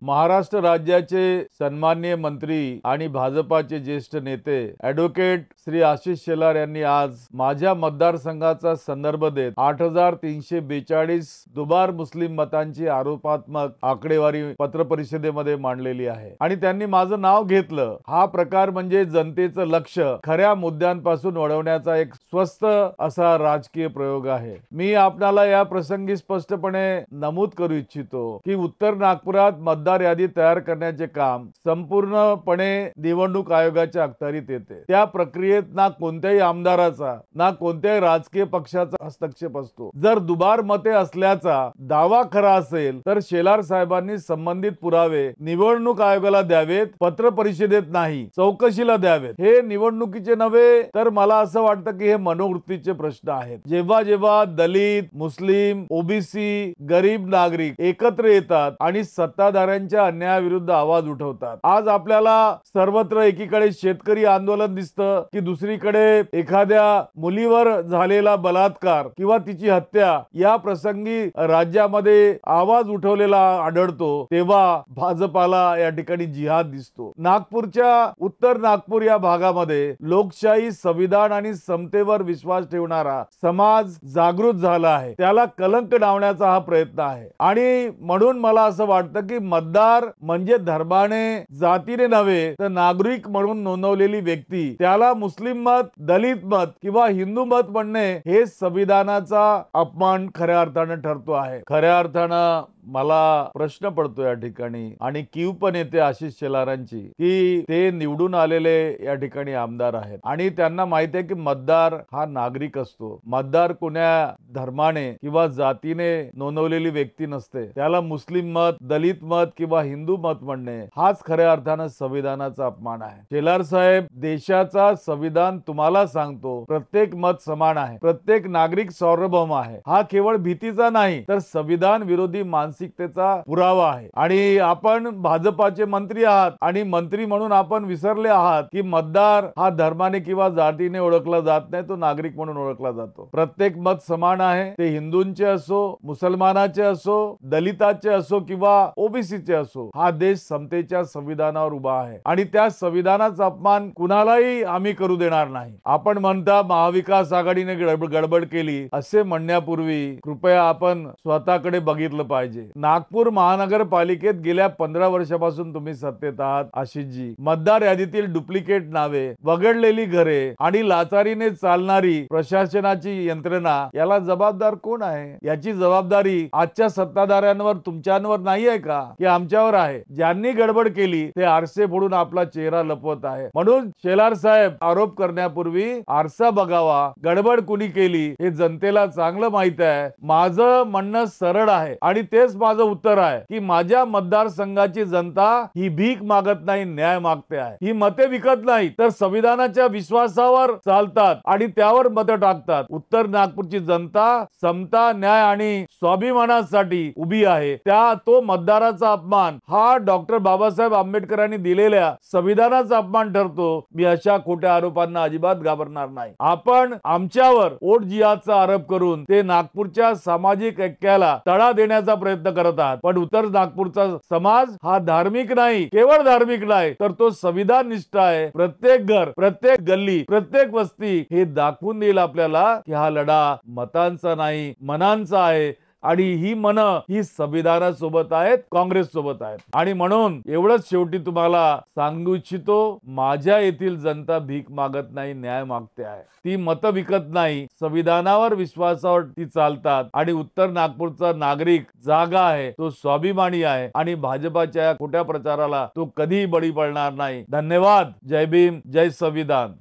महाराष्ट्र राज्याचे सन्माननीय मंत्री आणि भाजपाचे ज्येष्ठ नेते ॲडव्होकेट श्री आशिष शेलार यांनी आज माझ्या मतदारसंघाचा संदर्भ देत 8342 दुबार मुस्लिम मतांची आरोपात्मक आकडेवारी पत्रपरिषदेमध्ये मांडलेली आहे आणि त्यांनी माझं नाव घेतलं। हा प्रकार म्हणजे जनतेचं लक्ष खऱ्या मुद्द्यांपासून वळवण्याचा एक स्वस्त असा राजकीय प्रयोग आहे। मी आपल्याला या प्रसंगी स्पष्टपणे नमूद करू इच्छितो की उत्तर नागपुरात मतदार यादी तयार करण्याचे काम संपूर्णपणे निवडणूक आयोगाच्या अखत्यारीत येते। त्या प्रक्रियेत ना कोणत्याही आमदाराचा ना कोणत्याही राजकीय पक्षाचा हस्तक्षेप असतो। जर दुबार मते असल्याचा दावा खरा असेल तर शेलार साहेबांनी संबंधित पुरावे निवडणूक आयोगाला द्यावेत, पत्र परिषदेत नाही, चौकशीला द्यावेत। हे निवडणुकीचे नव्हे तर मला असं वाटतं की हे मनोवृत्तीचे प्रश्न आहेत। जेव्हा जेव्हा दलित, मुस्लिम, ओबीसी, गरीब नागरिक एकत्र येतात आणि सत्ताधाऱ्यांच्या अन्यायाविरुद्ध आवाज उठवतात। आज आपल्याला सर्वत्र एकीकडे शेतकरी आंदोलन दिसतं की दुसरीकडे एखाद्या मुलीवर झालेला बलात्कार किंवा तिची हत्या या प्रसंगी राज्यामध्ये आवाज उठवलेला आढळतो, तेव्हा भाजपाला या ठिकाणी जिहाद दिसतो। नागपूरच्या उत्तर नागपूर या भागामध्ये लोकशाही, संविधान आणि समतेवर विश्वास ठेवणारा समाज जागृत झाला आहे। त्याला कलंक लावण्याचा हा प्रयत्न आहे आणि म्हणून मला असं वाटतं की मतदार म्हणजे धर्माने, जातीने नव्हे तर नागरिक म्हणून नोंदवलेली व्यक्ती, त्याला मुस्लिम मत, दलित मत किंवा हिंदू मत म्हणणे हे संविधानाचा अपमान खऱ्या अर्थाने ठरतो आहे। खऱ्या अर्थानं मला प्रश्न पडतो या ठिकाणी आणि कीव पण येते आशिष शेलारांची की ते निवडून आलेले या ठिकाणी आमदार आहेत आणि त्यांना माहिती आहे की मतदार हा नागरिक असतो। मतदार कोण्या धर्माने किंवा जातीने नोंदवलेली व्यक्ती नसते। त्याला मुस्लिम मत, दलित मत किंवा हिंदू मत म्हणणे हाच खऱ्या अर्थानं संविधानाचा अपमान आहे। शेलार साहेब, देशाचा संविधान तुम्हाला सांगतो प्रत्येक मत समान आहे, प्रत्येक नागरिक सार्वभौम आहे। हा केवळ भीतीचा नाही तर संविधान विरोधी मानसिकतेचा पुरावा आहे आणि आपण भाजपाचे मंत्री आहात आणि मंत्री म्हणून आपण विसरले आहात की मतदार हा धर्माने किंवा जातीने ओळखला जात नाही, तो नागरिक म्हणून ओळखला जातो। प्रत्येक मत समान आहे, ते हिंदूंचे असो, मुसलमानाचे असो, दलिताचे असो किंवा ओबीसीचे असो। हा देश समतेच्या संविधानावर उभा आहे आणि त्या संविधानाचा अपमान कुणालाही आम्ही करू देणार नाही। आपण म्हणता महाविकास आघाडीने गडबड केली असे म्हणण्यापूर्वी कृपया आपण स्वतःकडे बघितलं पाहिजे। नागपूर महानगरपालिकेत गेल्या 15 वर्षापासून तुम्ही सत्तेत आहात आशिषजी। मतदार यादीतील डुप्लिकेट नावे, वगळलेली घरे आणि लाचारीने चालणारी प्रशासनाची यंत्रणा याला जबाबदार कोण आहे? याची जबाबदारी आजच्या सत्ताधाऱ्यांवर, तुमच्यांवर नाही आहे का की आमच्यावर आहे? ज्यांनी गडबड केली ते आरसे फोडून आपला चेहरा लपवत आहे। म्हणून शेलार साहेब, आरोप करण्यापूर्वी आरसा बघावा, गडबड कुणी केली हे जनतेला चांगलं माहित आहे। माझं म्हणणं सरळ आहे आणि तेच माझं उत्तर आहे की माझ्या मतदारसंघाची जनता ही भीक मागत नाही, न्याय मागते आहे। ही मते विकत नाही तर संविधानाच्या विश्वासावर चालतात आणि त्यावर मतं टाकतात। उत्तर नागपूरची जनता समता, न्याय आणि स्वाभिमानासाठी उभी आहे। तो मतदाराचा अपमान हा डॉक्टर बाबासाहेब आंबेडकरांनी दिलेल्या संविधानाचा अपमान ठरतो। मी अशा खोट्या आरोपांना अजिबात घाबरणार नाही। आपण आमच्यावर वोट जिहादचा आरोप करून ते नागपूरच्या सामाजिक ऐक्याला तडा देण्याचा प्रयत्न करत आहात, पण उत्तर नागपूरचा समाज हा धार्मिक नाही, केवळ धार्मिक नाही तर तो संविधान निष्ठ आहे। प्रत्येक घर, प्रत्येक गल्ली, प्रत्येक वस्ती हे दाखवून देईल आपल्याला की हा लढा मतांचा नाही, मनांचा आहे आणि ही मन ही संविधानासोबत आहेत, काँग्रेस सोबत आहेत। आणि म्हणून एवढंच शेवटी तुम्हाला सांगू इच्छितो, माझ्या येथील जनता भीक मागत नाही, न्याय मागते आहे। ती मतं विकत नाही, संविधानावर विश्वासावर ती चालतात आणि उत्तर नागपूरचा नागरिक जागा आहे, तो स्वाभिमानी आहे आणि भाजपाच्या खोट्या प्रचाराला तो कधीही बळी पडणार नाही। धन्यवाद। जय भीम, जय संविधान।